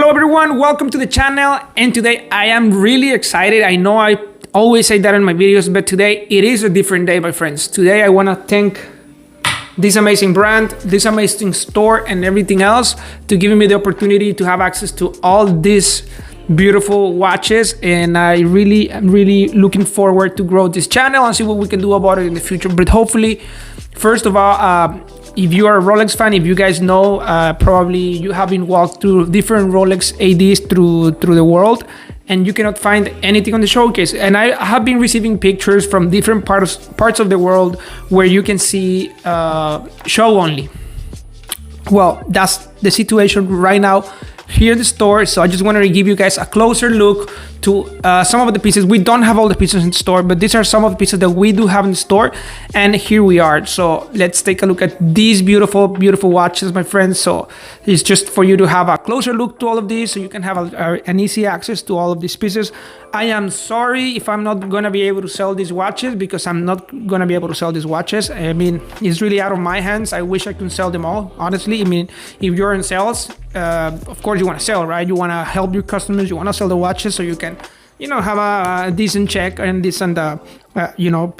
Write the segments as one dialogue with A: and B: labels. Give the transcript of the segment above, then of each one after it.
A: Hello everyone, welcome to the channel, and today I am really excited. I know I always say that in my videos, but today it is a different day, my friends. Today I want to thank this amazing brand, this amazing store and everything else to giving me the opportunity to have access to all these beautiful watches, and I'm really looking forward to grow this channel and see what we can do about it in the future. But hopefully, first of all, if you are a Rolex fan, if you guys know, probably you have been walked through different Rolex ADs through the world, and you cannot find anything on the showcase. And I have been receiving pictures from different parts of the world where you can see show only. Well, that's the situation right now here in the store. So I just wanted to give you guys a closer look to some of the pieces. We don't have all the pieces in the store, but these are some of the pieces that we do have in the store, and here we are. So let's take a look at these beautiful watches, my friends. So it's just for you to have a closer look to all of these, so you can have an easy access to all of these pieces. I am sorry if I'm not gonna be able to sell these watches, because I'm not gonna be able to sell these watches. I mean, it's really out of my hands. I wish I could sell them all, honestly. I mean, if you're in sales, of course you want to sell, right? You want to help your customers, you want to sell the watches so you can, you know, have a decent check and decent, you know,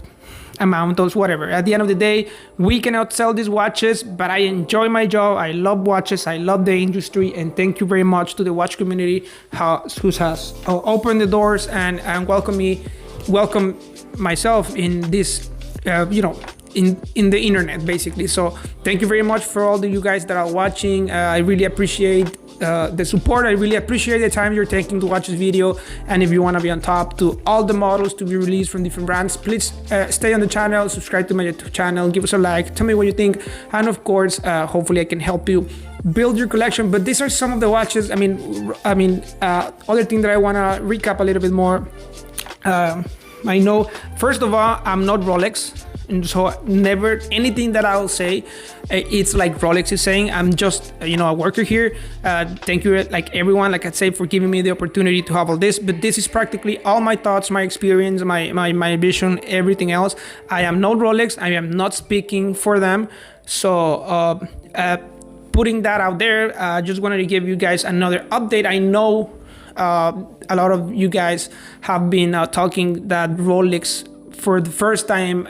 A: amount or whatever. At the end of the day, we cannot sell these watches, but I enjoy my job. I love watches. I love the industry, and thank you very much to the watch community who has opened the doors and welcome myself in this, you know, in the internet, basically. So thank you very much for all of you guys that are watching. I really appreciate the support. I really appreciate the time you're taking to watch this video. And if you want to be on top to all the models to be released from different brands, please stay on the channel, subscribe to my YouTube channel, give us a like, tell me what you think, and of course, hopefully I can help you build your collection. But these are some of the watches. I mean, other thing that I want to recap a little bit more. I know, first of all, I'm not Rolex, and so never anything that I'll say it's like Rolex is saying. I'm just, you know, a worker here. Thank you, like everyone, like I say, for giving me the opportunity to have all this. But this is practically all my thoughts, my experience, my vision, everything else. I am not Rolex. I am not speaking for them. So putting that out there, I just wanted to give you guys another update. I know a lot of you guys have been talking that Rolex, for the first time,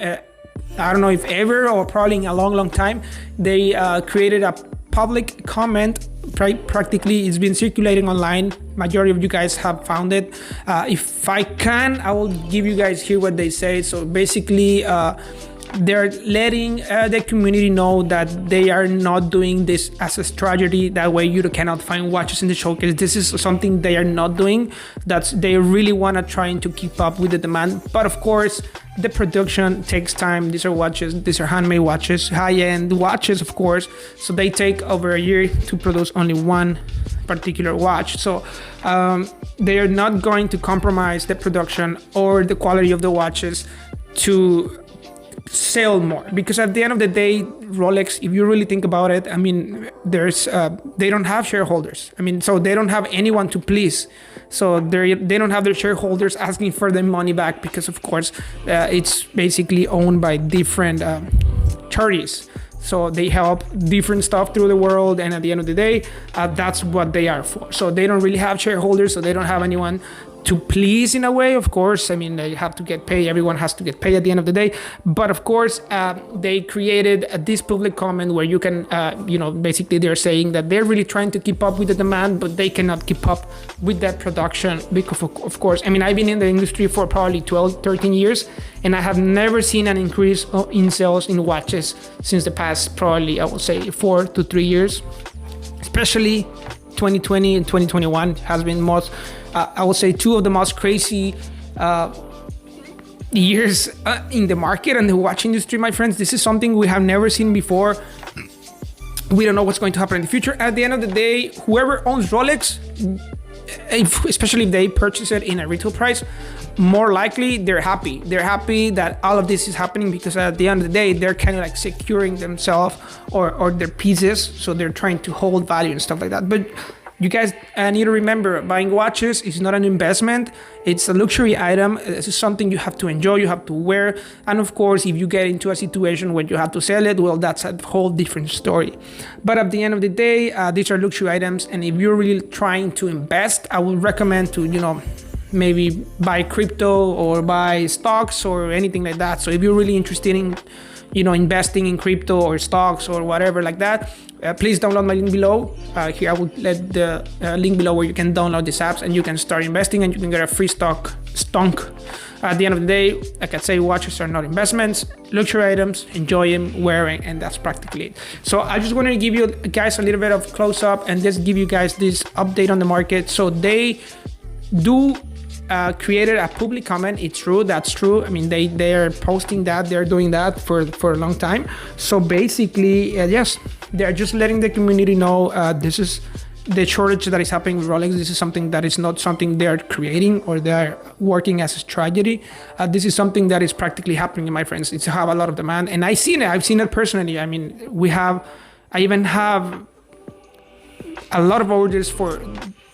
A: I don't know if ever, or probably in a long time, they created a public comment. Practically, it's been circulating online. Majority of you guys have found it. If I can, I will give you guys here what they say. So basically, they're letting the community know that they are not doing this as a strategy. That way you cannot find watches in the showcase. This is something they are not doing. They really want to trying to keep up with the demand. But of course, the production takes time. These are watches, these are handmade watches, high-end watches, of course. So they take over a year to produce only one particular watch. So they are not going to compromise the production or the quality of the watches to sell more, because at the end of the day, Rolex, if you really think about it, I mean, they don't have shareholders. I mean, so they don't have anyone to please. So they don't have their shareholders asking for their money back, because of course it's basically owned by different charities. So they help different stuff through the world, and at the end of the day, that's what they are for. So they don't really have shareholders, so they don't have anyone to please in a way. Of course, I mean, they have to get paid. Everyone has to get paid at the end of the day. But of course, they created this public comment where you can, you know, basically they're saying that they're really trying to keep up with the demand, but they cannot keep up with that production because of course, I mean, I've been in the industry for probably 12, 13 years, and I have never seen an increase in sales in watches since the past, probably, I would say 4 to 3 years, especially 2020 and 2021 has been most, I would say, two of the most crazy years in the market and the watch industry, my friends. This is something we have never seen before. We don't know what's going to happen in the future. At the end of the day, whoever owns Rolex, especially if they purchase it in a retail price, more likely they're happy. They're happy that all of this is happening, because at the end of the day, they're kind of like securing themselves or their pieces. So they're trying to hold value and stuff like that. But You guys need to remember, buying watches is not an investment. It's a luxury item. This is something you have to enjoy, you have to wear. And of course, if you get into a situation where you have to sell it, well, that's a whole different story. But at the end of the day, these are luxury items. And if you're really trying to invest, I would recommend to, maybe buy crypto or buy stocks or anything like that. So if you're really interested in investing in crypto or stocks or whatever like that, please download my link below. Here I will let the link below where you can download these apps and you can start investing and you can get a free stock. At the end of the day, like I say, watches are not investments, luxury items, enjoy them, wearing, and that's practically it. So I just wanted to give you guys a little bit of close up and just give you guys this update on the market. So they do created a public comment. It's true, that's true. I mean, they are posting that, they're doing that for a long time. So basically, yes, they're just letting the community know this is the shortage that is happening with Rolex. This is something that is not something they're creating or they're working as a tragedy. This is something that is practically happening, my friends. It's have a lot of demand, and I've seen it personally. I mean, I even have a lot of orders for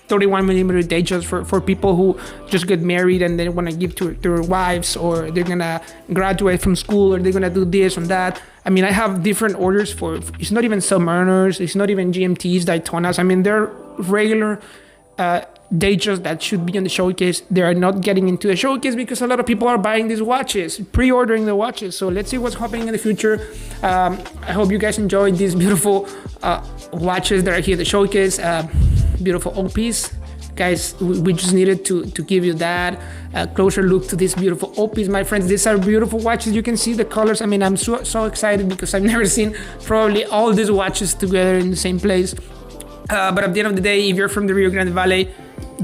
A: 31mm datejust for people who just get married and they want to give to their wives, or they're gonna graduate from school, or they're gonna do this and that. I mean, I have different orders for, it's not even Submariners, it's not even GMTs, Daytonas. I mean, they're regular datejusts that should be on the showcase. They are not getting into the showcase because a lot of people are buying these watches, pre-ordering the watches. So let's see what's happening in the future. I hope you guys enjoyed these beautiful watches that are here at the showcase. Beautiful OPs. Guys, we just needed to give you that closer look to these beautiful OPs, my friends. These are beautiful watches. You can see the colors. I mean, I'm so excited because I've never seen probably all these watches together in the same place. But at the end of the day, if you're from the Rio Grande Valley,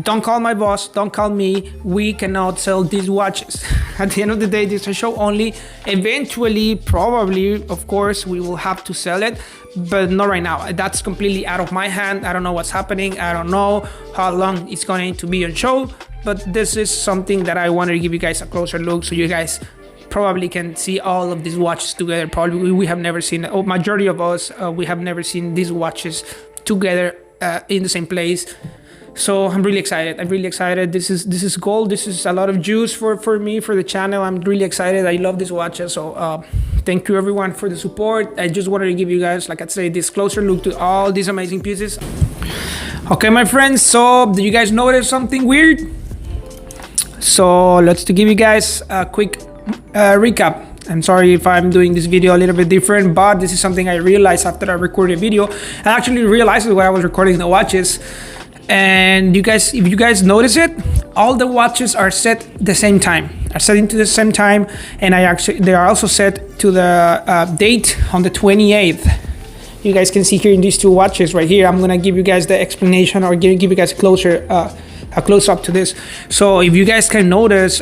A: don't call my boss, don't call me. We cannot sell these watches. At the end of the day, this is a show only. Eventually, probably, of course, we will have to sell it, but not right now. That's completely out of my hand. I don't know what's happening. I don't know how long it's going to be on show, but this is something that I wanted to give you guys a closer look so you guys probably can see all of these watches together. Probably we have never seen, majority of us, we have never seen these watches together in the same place. So I'm really excited. This is gold. This is a lot of juice for me, for the channel. I'm really excited. I love these watches. So thank you everyone for the support. I just wanted to give you guys, like I say, this closer look to all these amazing pieces. Okay, my friends. So did you guys notice something weird? So let's give you guys a quick recap. I'm sorry if I'm doing this video a little bit different, but this is something I realized after I recorded a video. I actually realized it while I was recording the watches. And if you guys notice it, all the watches are set the same time, are set into the same time, and they are also set to the date on the 28th. You guys can see here in these two watches right here. I'm gonna give you guys the explanation, or give you guys a close up to this. So if you guys can notice,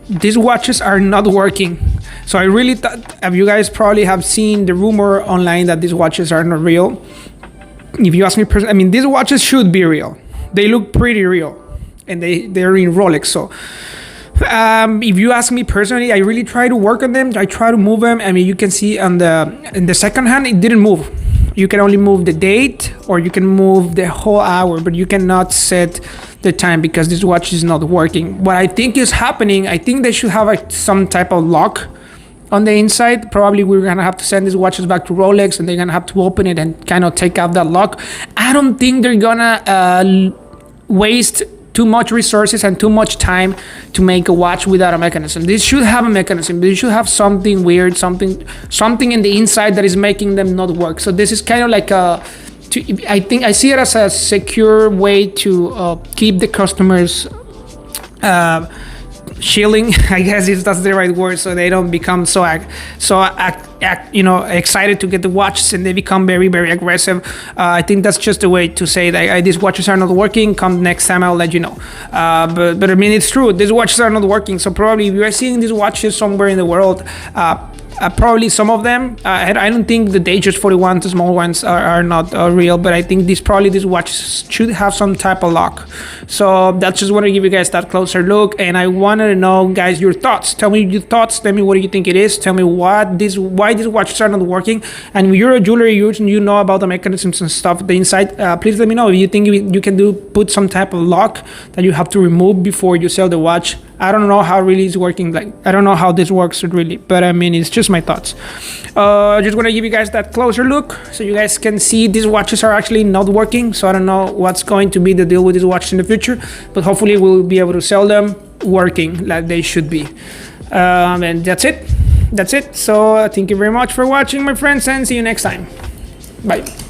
A: these watches are not working. So I really thought, you guys probably have seen the rumor online that these watches are not real. If you ask me personally, I mean, these watches should be real. They look pretty real, and they're in Rolex. So if you ask me personally, I really try to work on them. I try to move them. I mean, you can see in the second hand, it didn't move. You can only move the date, or you can move the whole hour, but you cannot set the time because this watch is not working. What I think is happening, I think they should have some type of lock on the inside. Probably we're gonna have to send these watches back to Rolex, and they're gonna have to open it and kind of take out that lock. I don't think they're gonna waste too much resources and too much time to make a watch without a mechanism. This should have a mechanism. They should have something weird, something in the inside that is making them not work. So this is kind of like I think I see it as a secure way to keep the customers chilling, I guess if that's the right word, so they don't become excited to get the watches, and they become very, very aggressive. I think that's just a way to say that these watches are not working. Come next time, I'll let you know. But I mean, it's true. These watches are not working. So probably if you are seeing these watches somewhere in the world, Probably some of them. I don't think the Datejust 41, the small ones, are not real, but I think these watches should have some type of lock. So that's just want to give you guys that closer look, and I wanted to know, guys, your thoughts. Tell me your thoughts. Tell me what do you think it is. Tell me why these watches are not working. And if you're a jeweler, you know about the mechanisms and stuff, the inside. Please let me know if you think you can put some type of lock that you have to remove before you sell the watch. I don't know how really it's working. Like, I don't know how this works really, but I mean, it's just my thoughts. I just want to give you guys that closer look so you guys can see these watches are actually not working. So I don't know what's going to be the deal with these watches in the future, but hopefully we'll be able to sell them working like they should be. And that's it. So thank you very much for watching, my friends, and see you next time. Bye.